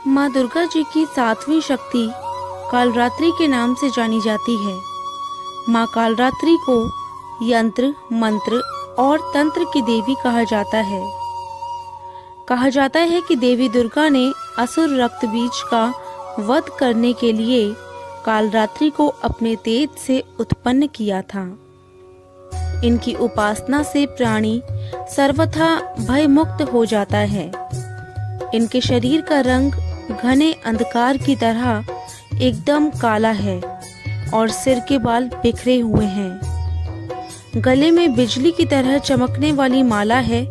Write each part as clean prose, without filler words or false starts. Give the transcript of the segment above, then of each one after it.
माँ दुर्गा जी की सातवीं शक्ति कालरात्रि के नाम से जानी जाती है। माँ कालरात्रि को यंत्र, मंत्र और तंत्र की देवी कहा जाता है। कहा जाता है कि देवी दुर्गा ने असुर रक्त बीज का वध करने के लिए कालरात्रि को अपने तेज से उत्पन्न किया था। इनकी उपासना से प्राणी सर्वथा भयमुक्त हो जाता है। इनके शरीर का रंग घने अंधकार की तरह एकदम काला है और सिर के बाल बिखरे हुए हैं। गले में बिजली की तरह चमकने वाली माला है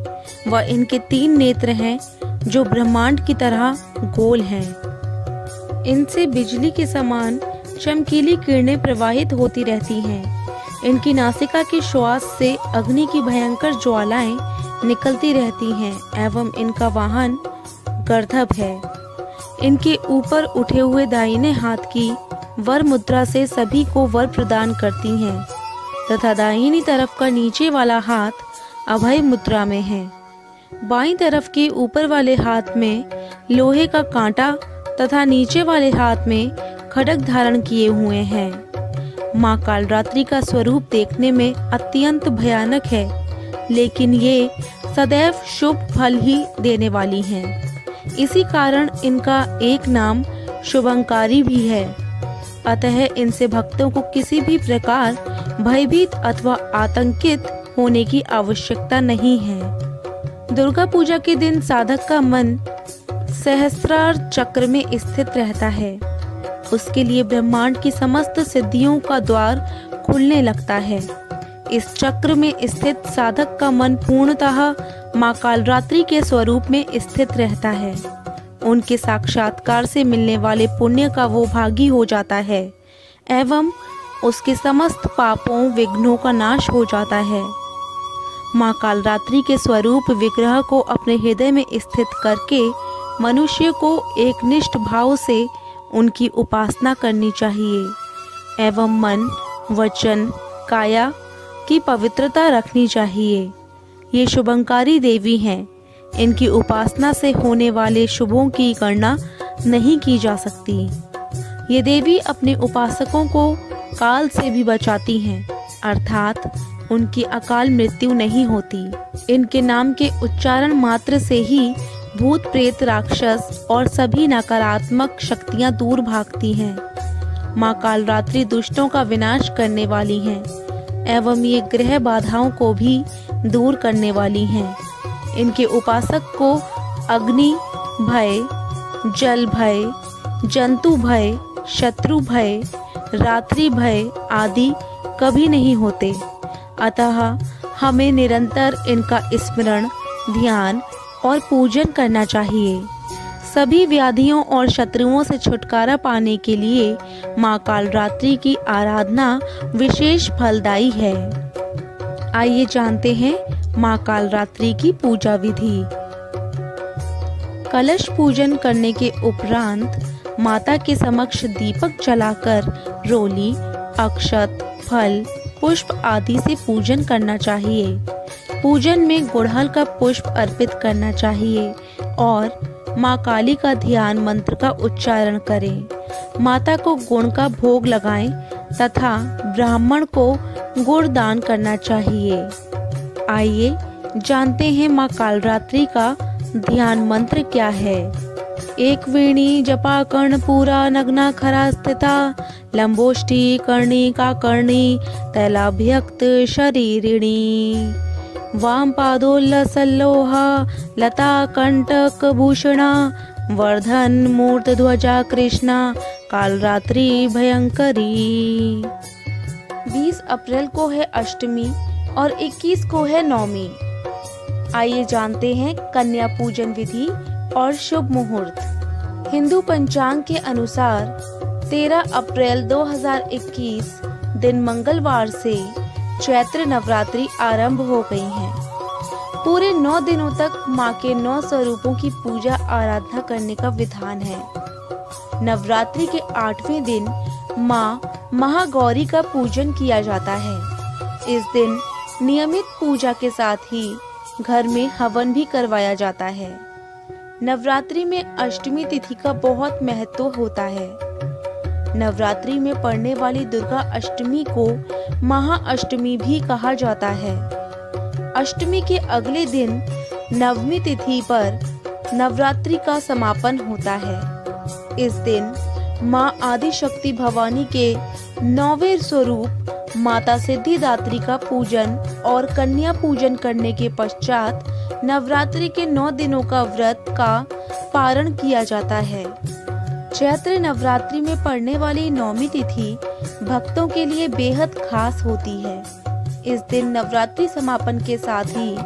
व इनके 3 नेत्र हैं जो ब्रह्मांड की तरह गोल हैं। इनसे बिजली के समान चमकीली किरणें प्रवाहित होती रहती हैं। इनकी नासिका के श्वास से अग्नि की भयंकर ज्वालाएं निकलती रहती हैं एवं इनका वाहन गर्दभ है। इनके ऊपर उठे हुए दाहिने हाथ की वर मुद्रा से सभी को वर प्रदान करती हैं तथा दाहिनी तरफ का नीचे वाला हाथ अभय मुद्रा में है। बाईं तरफ के ऊपर वाले हाथ में लोहे का कांटा तथा नीचे वाले हाथ में खड्ग धारण किए हुए हैं। माँ कालरात्रि का स्वरूप देखने में अत्यंत भयानक है, लेकिन ये सदैव शुभ फल ही देने वाली हैं। इसी कारण इनका एक नाम शुभंकारी भी है। अतः इनसे भक्तों को किसी भी प्रकार भयभीत अथवा आतंकित होने की आवश्यकता नहीं है। दुर्गा पूजा के दिन साधक का मन सहस्त्रार चक्र में स्थित रहता है। उसके लिए ब्रह्मांड की समस्त सिद्धियों का द्वार खुलने लगता है। इस चक्र में स्थित साधक का मन पूर्णतः माँ कालरात्रि के स्वरूप में स्थित रहता है। उनके साक्षात्कार से मिलने वाले पुण्य का वो भागी हो जाता है एवं उसके समस्त पापों विघ्नों का नाश हो जाता है। माँ कालरात्रि के स्वरूप विग्रह को अपने हृदय में स्थित करके मनुष्य को एक निष्ठ भाव से उनकी उपासना करनी चाहिए एवं मन, वचन, काया की पवित्रता रखनी चाहिए। ये शुभंकारी देवी हैं। इनकी उपासना से होने वाले शुभों की गणना नहीं की जा सकती। ये देवी अपने उपासकों को काल से भी बचाती हैं, अर्थात उनकी अकाल मृत्यु नहीं होती। इनके नाम के उच्चारण मात्र से ही भूत, प्रेत, राक्षस और सभी नकारात्मक शक्तियां दूर भागती हैं। माँ कालरात्रि दुष्टों का विनाश करने वाली हैं एवं ये ग्रह बाधाओं को भी दूर करने वाली हैं। इनके उपासक को अग्नि भय, जल भय, जंतु भय, शत्रु भय, रात्रि भय आदि कभी नहीं होते। अतः हमें निरंतर इनका स्मरण, ध्यान और पूजन करना चाहिए। सभी व्याधियों और शत्रुओं से छुटकारा पाने के लिए माँ कालरात्रि की आराधना विशेष फलदायी है। आइए जानते हैं माँ कालरात्रि की पूजा विधि। कलश पूजन करने के उपरांत माता के समक्ष दीपक जलाकर रोली, अक्षत, फल, पुष्प आदि से पूजन करना चाहिए। पूजन में गुड़हल का पुष्प अर्पित करना चाहिए और माँ काली का ध्यान मंत्र का उच्चारण करें। माता को गुड़ का भोग लगाएं तथा ब्राह्मण को गुड़ दान करना चाहिए। आइए जानते हैं माँ कालरात्रि का ध्यान मंत्र क्या है। एक वीणी जपा कर्णपूरा नग्ना खरा स्थिता लंबोष्ठी कर्णी का कर्णी तैलाभ्यक्त शरीरिणी वाम पादोल्लसल्लोहा लता कंटक भूषणा वर्धन मूर्त ध्वजा कृष्णा कालरात्रि भयंकरी। 20 अप्रैल को है अष्टमी और 21 को है नवमी। आइए जानते हैं कन्या पूजन विधि और शुभ मुहूर्त। हिंदू पंचांग के अनुसार 13 अप्रैल 2021 दिन मंगलवार से चैत्र नवरात्रि आरंभ हो गई है। पूरे 9 दिनों तक माँ के 9 स्वरूपों की पूजा आराधना करने का विधान है। नवरात्रि के 8वें दिन माँ महागौरी का पूजन किया जाता है। इस दिन नियमित पूजा के साथ ही घर में हवन भी करवाया जाता है। नवरात्रि में अष्टमी तिथि का बहुत महत्व होता है। नवरात्रि में पड़ने वाली दुर्गा अष्टमी को महाअष्टमी भी कहा जाता है। अष्टमी के अगले दिन नवमी तिथि पर नवरात्रि का समापन होता है। इस दिन माँ आदिशक्ति भवानी के 9वें स्वरूप माता सिद्धिदात्री का पूजन और कन्या पूजन करने के पश्चात नवरात्रि के 9 दिनों का व्रत का पारण किया जाता है। चैत्र नवरात्रि में पड़ने वाली नौमी तिथि भक्तों के लिए बेहद खास होती है। इस दिन नवरात्रि समापन के साथ ही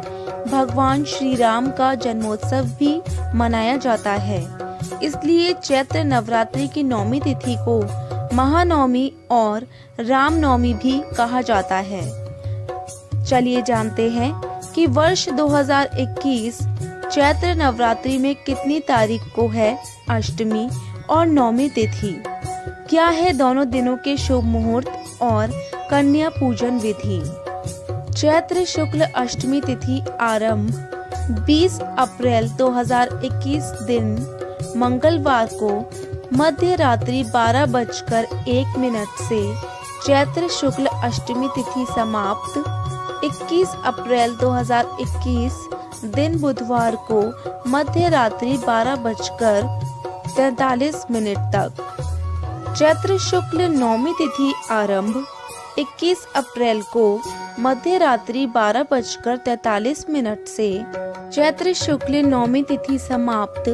भगवान श्री राम का जन्मोत्सव भी मनाया जाता है। इसलिए चैत्र नवरात्रि की नौमी तिथि को महानवमी और रामनवमी भी कहा जाता है। चलिए जानते हैं कि वर्ष 2021 चैत्र नवरात्रि में कितनी तारीख को है अष्टमी और नौमी तिथि, क्या है दोनों दिनों के शुभ मुहूर्त और कन्या पूजन विधि। चैत्र शुक्ल अष्टमी तिथि आरंभ 20 अप्रैल 2021 दिन मंगलवार को मध्य रात्रि 12:01 से चैत्र शुक्ल अष्टमी तिथि समाप्त 21 अप्रैल 2021 दिन बुधवार को मध्य रात्रि 12:43 तक। चैत्र शुक्ल नौमी तिथि आरंभ 21 अप्रैल को मध्य रात्रि 12:43 से चैत्र शुक्ल नौमी तिथि समाप्त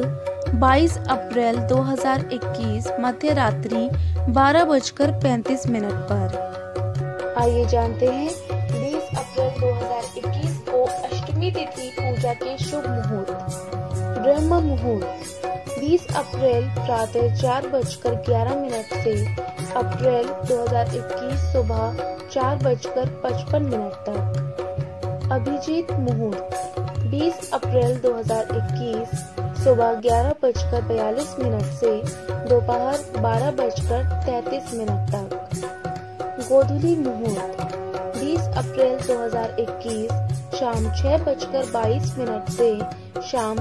22 अप्रैल 2021 मध्य रात्रि 12:35 पर। आइए जानते हैं 20 अप्रैल 2021 को अष्टमी तिथि पूजा के शुभ मुहूर्त। ब्रह्म मुहूर्त 20 अप्रैल प्रातः 4:11 से अप्रैल 2021 सुबह 4:55 तक। अभिजीत मुहूर्त 20 अप्रैल 2021 सुबह 11:42 से दोपहर 12:33 तक। गोधूली मुहूर्त 20 अप्रैल 2021 शाम 6:22 से शाम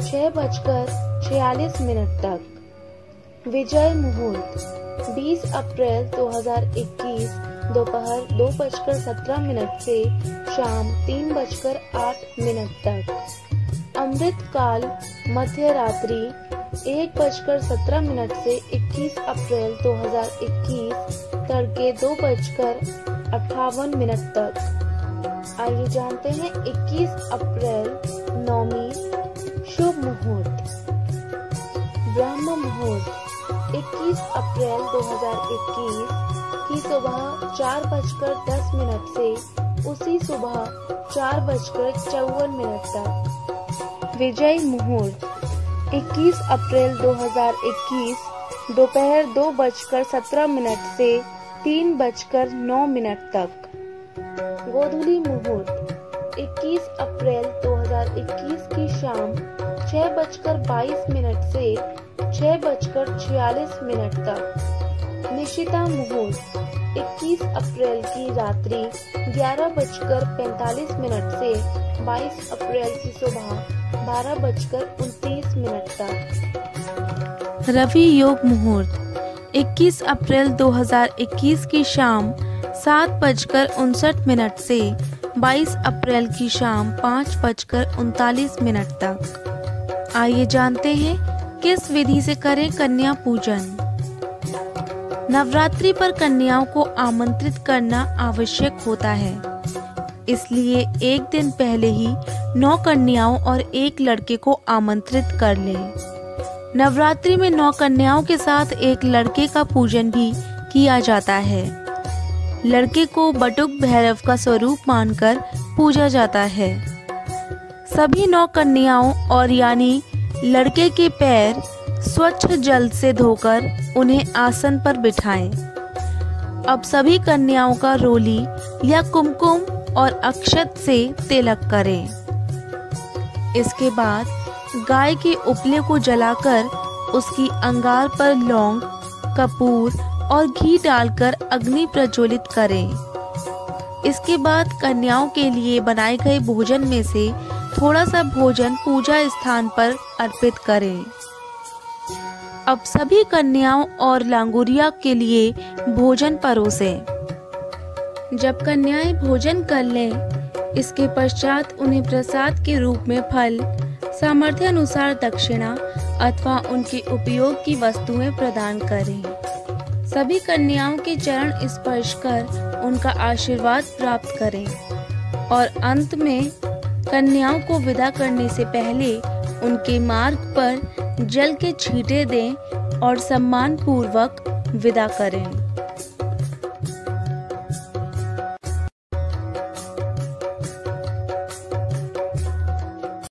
6:46 तक। विजय मुहूर्त 20 अप्रैल 2021 दोपहर 2:17 से शाम 3:08 तक। अमृत काल मध्य रात्रि 1:17 से 21 अप्रैल 2021 तड़के 2:58 तक। आइए जानते हैं 21 अप्रैल नौमी शुभ मुहूर्त। ब्रह्म मुहूर्त 21 अप्रैल 2021 की सुबह 4:10 से उसी सुबह 4:54 तक। विजय मुहूर्त 21 अप्रैल 2021 दोपहर 2:17 से 3:09 तक। गोधूली मुहूर्त 21 अप्रैल 2021 की शाम 6:22 से 6:46 तक। निशिता मुहूर्त 21 अप्रैल की रात्रि 11:45 से 22 अप्रैल की सुबह 12:29 तक। रवि योग मुहूर्त 21 अप्रैल 2021 की शाम 7:59 से 22 अप्रैल की शाम 5:39 तक। आइए जानते हैं किस विधि से करें कन्या पूजन। नवरात्रि पर कन्याओं को आमंत्रित करना आवश्यक होता है, इसलिए एक दिन पहले ही 9 कन्याओं और 1 लड़के को आमंत्रित कर लें। नवरात्रि में 9 कन्याओं के साथ 1 लड़के का पूजन भी किया जाता है। लड़के को बटुक भैरव का स्वरूप मानकर पूजा जाता है। सभी 9 कन्याओं और यानी लड़के के पैर स्वच्छ जल से धोकर उन्हें आसन पर बिठाएं। अब सभी कन्याओं का रोली या कुमकुम और अक्षत से तिलक करें। इसके बाद गाय के उपले को जलाकर उसकी अंगार पर लौंग, कपूर और घी डालकर अग्नि प्रज्वलित करें। इसके बाद कन्याओं के लिए बनाए गए भोजन में से थोड़ा सा भोजन पूजा स्थान पर अर्पित करें। अब सभी कन्याओं और लांगुरिया के लिए भोजन परोसें। जब कन्याएं भोजन कर लें, इसके पश्चात उन्हें प्रसाद के रूप में फल, सामर्थ्य अनुसार दक्षिणा अथवा उनके उपयोग की वस्तुएं प्रदान करें। सभी कन्याओं के चरण स्पर्श कर उनका आशीर्वाद प्राप्त करें और अंत में कन्याओं को विदा करने से पहले उनके मार्ग पर जल के छींटे दें और सम्मान पूर्वक विदा करें।